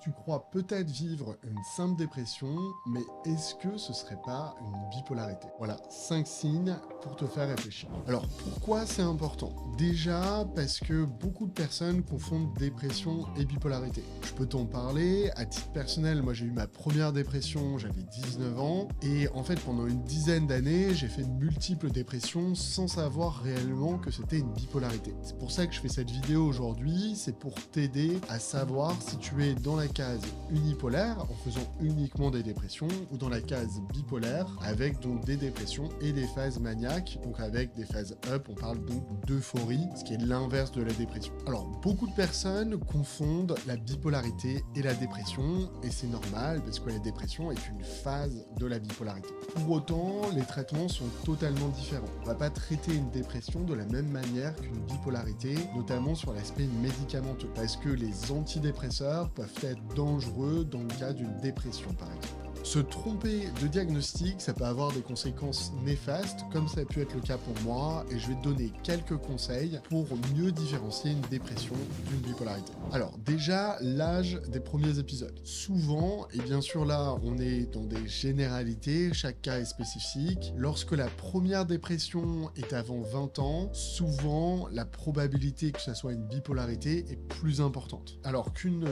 Tu crois peut-être vivre une simple dépression, mais est-ce que ce serait pas une bipolarité? Voilà, 5 signes pour te faire réfléchir. Alors pourquoi c'est important? Déjà parce que beaucoup de personnes confondent dépression et bipolarité. Je peux t'en parler, à titre personnel, moi j'ai eu ma première dépression, j'avais 19 ans, et en fait pendant une dizaine d'années, j'ai fait de multiples dépressions sans savoir réellement que c'était une bipolarité. C'est pour ça que je fais cette vidéo aujourd'hui, c'est pour t'aider à savoir si tu es dans la case unipolaire en faisant uniquement des dépressions ou dans la case bipolaire avec donc des dépressions et des phases maniaques, donc avec des phases up, on parle donc d'euphorie, ce qui est l'inverse de la dépression. Alors beaucoup de personnes confondent la bipolarité et la dépression et c'est normal parce que la dépression est une phase de la bipolarité. Pour autant, les traitements sont totalement différents. On va pas traiter une dépression de la même manière qu'une bipolarité, notamment sur l'aspect médicamenteux, parce que les antidépresseurs peuvent être dangereux dans le cas d'une dépression par exemple. Se tromper de diagnostic, ça peut avoir des conséquences néfastes, comme ça a pu être le cas pour moi, et je vais te donner quelques conseils pour mieux différencier une dépression d'une bipolarité. Alors déjà, l'âge des premiers épisodes. Souvent, et bien sûr là, on est dans des généralités, chaque cas est spécifique. Lorsque la première dépression est avant 20 ans, souvent, la probabilité que ça soit une bipolarité est plus importante. Alors qu'une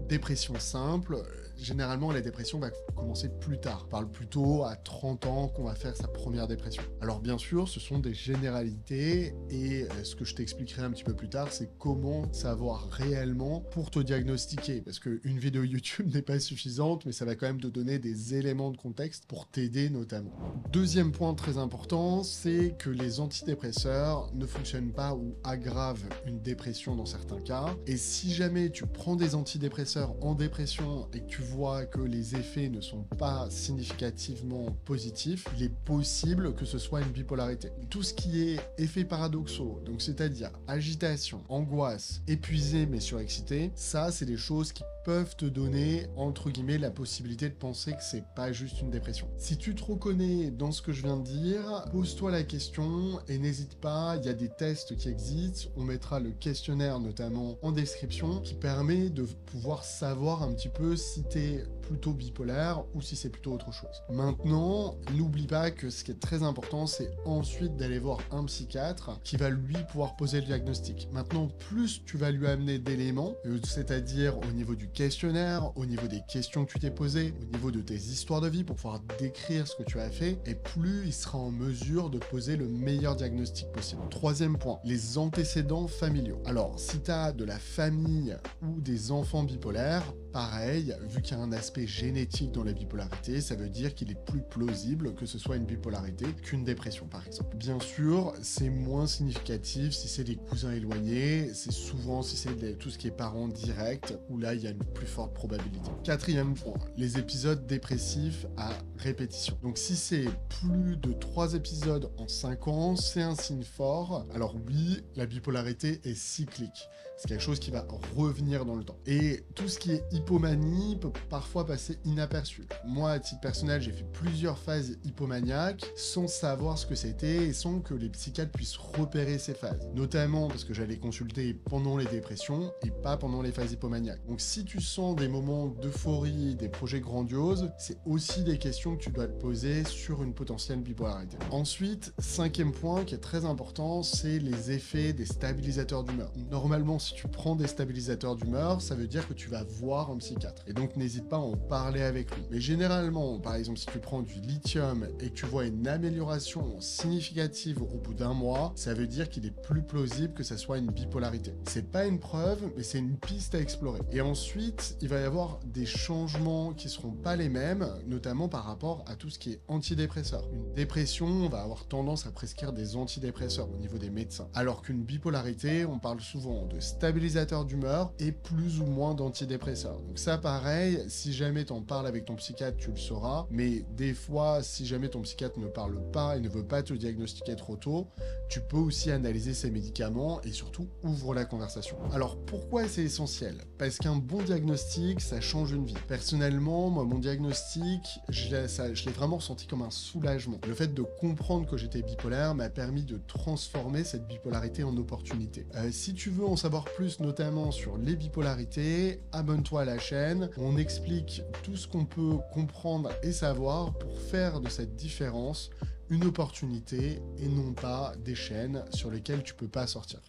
dépression simple, généralement la dépression va commencer plus tard. On parle plutôt à 30 ans qu'on va faire sa première dépression. Alors bien sûr, ce sont des généralités et ce que je t'expliquerai un petit peu plus tard, c'est comment savoir réellement pour te diagnostiquer. Parce qu'une vidéo YouTube n'est pas suffisante, mais ça va quand même te donner des éléments de contexte pour t'aider notamment. Deuxième point très important, c'est que les antidépresseurs ne fonctionnent pas ou aggravent une dépression dans certains cas. Et si jamais tu prends des antidépresseurs en dépression et que tu vois que les effets ne sont pas significativement positifs, il est possible que ce soit une bipolarité. Tout ce qui est effets paradoxaux, donc c'est-à-dire agitation, angoisse, épuisé mais surexcité, ça c'est des choses qui peuvent te donner, entre guillemets, la possibilité de penser que c'est pas juste une dépression. Si tu te reconnais dans ce que je viens de dire, pose-toi la question et n'hésite pas, il y a des tests qui existent, on mettra le questionnaire notamment en description qui permet de pouvoir savoir un petit peu si t'es plutôt bipolaire ou si c'est plutôt autre chose. Maintenant, n'oublie pas que ce qui est très important, c'est ensuite d'aller voir un psychiatre qui va lui pouvoir poser le diagnostic. Maintenant, plus tu vas lui amener d'éléments, c'est-à-dire au niveau du questionnaire, au niveau des questions que tu t'es posées, au niveau de tes histoires de vie pour pouvoir décrire ce que tu as fait, et plus il sera en mesure de poser le meilleur diagnostic possible. Troisième point, les antécédents familiaux. Alors, si tu as de la famille ou des enfants bipolaires, pareil, vu qu'il y a un aspect génétique dans la bipolarité, ça veut dire qu'il est plus plausible que ce soit une bipolarité qu'une dépression par exemple. Bien sûr, c'est moins significatif si c'est des cousins éloignés, c'est souvent si c'est tout ce qui est parents directs, où là il y a une plus forte probabilité. Quatrième point, les épisodes dépressifs à répétition. Donc si c'est plus de 3 épisodes en 5 ans, c'est un signe fort. Alors oui, la bipolarité est cyclique. C'est quelque chose qui va revenir dans le temps. Et tout ce qui est hypomanie peut parfois passer inaperçu. Moi, à titre personnel, j'ai fait plusieurs phases hypomaniaques sans savoir ce que c'était et sans que les psychiatres puissent repérer ces phases. Notamment parce que j'allais consulter pendant les dépressions et pas pendant les phases hypomaniaques. Donc si tu sens des moments d'euphorie, des projets grandioses, c'est aussi des questions que tu dois te poser sur une potentielle bipolarité. Ensuite, cinquième point qui est très important, c'est les effets des stabilisateurs d'humeur. Normalement, si tu prends des stabilisateurs d'humeur, ça veut dire que tu vas voir un psychiatre. Et donc, n'hésite pas à en parler avec lui. Mais généralement, par exemple, si tu prends du lithium et que tu vois une amélioration significative au bout d'un mois, ça veut dire qu'il est plus plausible que ça soit une bipolarité. C'est pas une preuve, mais c'est une piste à explorer. Et ensuite, il va y avoir des changements qui seront pas les mêmes, notamment par rapport à tout ce qui est antidépresseur. Une dépression, on va avoir tendance à prescrire des antidépresseurs au niveau des médecins. Alors qu'une bipolarité, on parle souvent de stabilisateurs d'humeur et plus ou moins d'antidépresseurs. Donc ça, pareil, si jamais t'en parles avec ton psychiatre, tu le sauras. Mais des fois, si jamais ton psychiatre ne parle pas et ne veut pas te diagnostiquer trop tôt, tu peux aussi analyser ces médicaments et surtout ouvre la conversation. Alors pourquoi c'est essentiel? Parce qu'un bon diagnostic, ça change une vie. Personnellement, moi, mon diagnostic, je l'ai vraiment ressenti comme un soulagement. Le fait de comprendre que j'étais bipolaire m'a permis de transformer cette bipolarité en opportunité. Si tu veux en savoir plus notamment sur les bipolarités, abonne-toi à la chaîne. On explique tout ce qu'on peut comprendre et savoir pour faire de cette différence une opportunité et non pas des chaînes sur lesquelles tu peux pas sortir.